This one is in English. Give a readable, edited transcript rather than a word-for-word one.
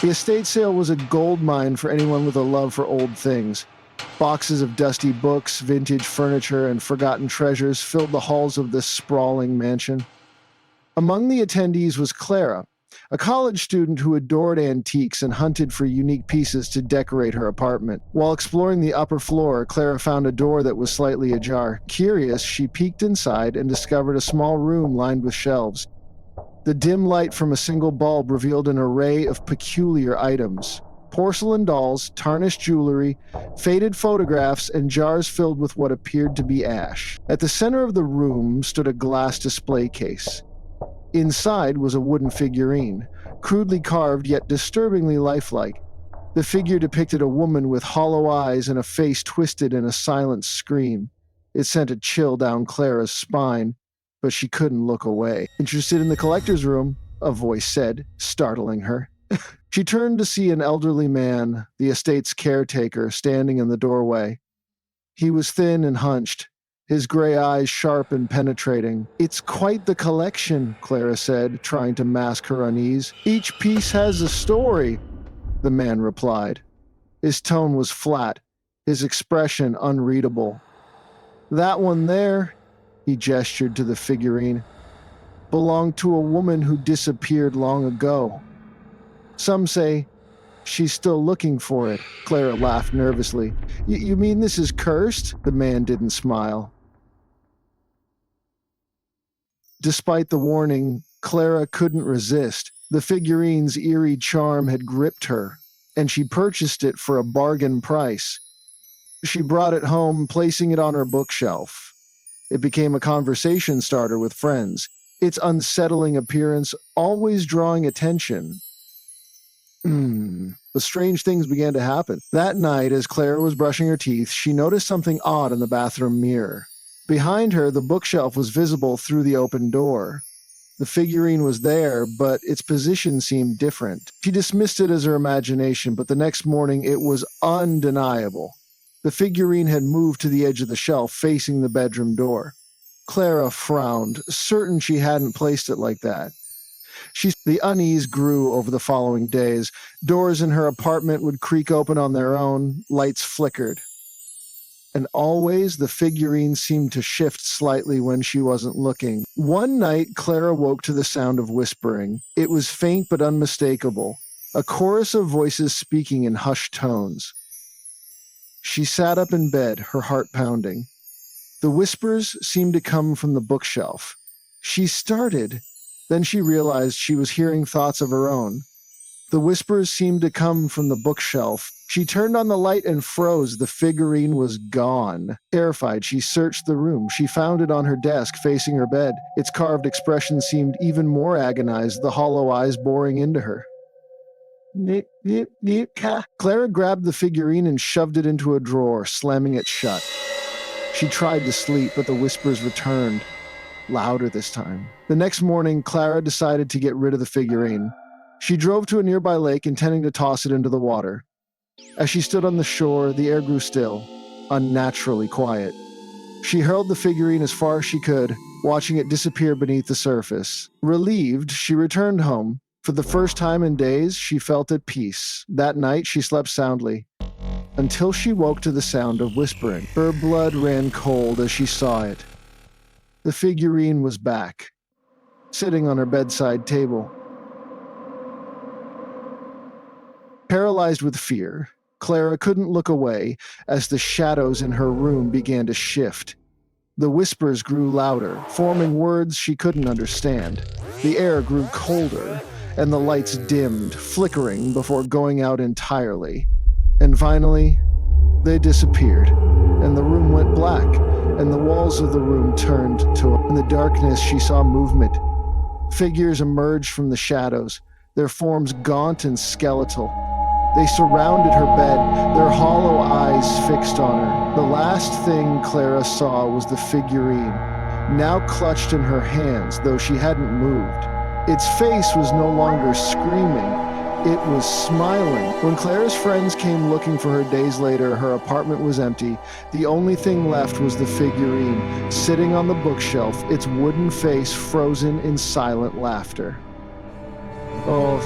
The estate sale was a gold mine for anyone with a love for old things. Boxes of dusty books, vintage furniture, and forgotten treasures filled the halls of this sprawling mansion. Among the attendees was Clara, a college student who adored antiques and hunted for unique pieces to decorate her apartment. While exploring the upper floor, Clara found a door that was slightly ajar. Curious, she peeked inside and discovered a small room lined with shelves. The dim light from a single bulb revealed an array of peculiar items. Porcelain dolls, tarnished jewelry, faded photographs, and jars filled with what appeared to be ash. At the center of the room stood a glass display case. Inside was a wooden figurine, crudely carved yet disturbingly lifelike. The figure depicted a woman with hollow eyes and a face twisted in a silent scream. It sent a chill down Clara's spine, but she couldn't look away. Interested in the collector's room, a voice said, startling her. She turned to see an elderly man, the estate's caretaker, standing in the doorway. He was thin and hunched, his gray eyes sharp and penetrating. "It's quite the collection," Clara said, trying to mask her unease. "Each piece has a story," the man replied. His tone was flat, his expression unreadable. "That one there," he gestured to the figurine, "belonged to a woman who disappeared long ago. Some say she's still looking for it." Clara laughed nervously. You mean this is cursed?" The man didn't smile. Despite the warning, Clara couldn't resist. The figurine's eerie charm had gripped her, and she purchased it for a bargain price. She brought it home, placing it on her bookshelf. It became a conversation starter with friends, its unsettling appearance always drawing attention. But strange things began to happen. That night, as Clara was brushing her teeth, she noticed something odd in the bathroom mirror. Behind her, the bookshelf was visible through the open door. The figurine was there, but its position seemed different. She dismissed it as her imagination, but the next morning it was undeniable. The figurine had moved to the edge of the shelf, facing the bedroom door. Clara frowned, certain she hadn't placed it like that. The unease grew over the following days. Doors in her apartment would creak open on their own, lights flickered. And always the figurine seemed to shift slightly when she wasn't looking. One night, Clara woke to the sound of whispering. It was faint but unmistakable, a chorus of voices speaking in hushed tones. She sat up in bed, her heart pounding. The whispers seemed to come from the bookshelf. She started. Then she realized she was hearing thoughts of her own. The whispers seemed to come from the bookshelf. She turned on the light and froze. The figurine was gone. Terrified, she searched the room. She found it on her desk, facing her bed. Its carved expression seemed even more agonized, the hollow eyes boring into her. Clara grabbed the figurine and shoved it into a drawer, slamming it shut. She tried to sleep, but the whispers returned. Louder this time. The next morning, Clara decided to get rid of the figurine. She drove to a nearby lake, intending to toss it into the water. As she stood on the shore, the air grew still, unnaturally quiet. She hurled the figurine as far as she could, watching it disappear beneath the surface. Relieved, she returned home. For the first time in days, she felt at peace. That night, she slept soundly, until she woke to the sound of whispering. Her blood ran cold as she saw it. The figurine was back, sitting on her bedside table. Paralyzed with fear, Clara couldn't look away as the shadows in her room began to shift. The whispers grew louder, forming words she couldn't understand. The air grew colder, and the lights dimmed, flickering before going out entirely. And finally, they disappeared, and the room went black, and the walls of the room turned to... In the darkness, she saw movement. Figures emerged from the shadows, their forms gaunt and skeletal. They surrounded her bed, their hollow eyes fixed on her. The last thing Clara saw was the figurine, now clutched in her hands, though she hadn't moved. Its face was no longer screaming, it was smiling. When Clara's friends came looking for her days later, her apartment was empty. The only thing left was the figurine, sitting on the bookshelf, its wooden face frozen in silent laughter. Oh,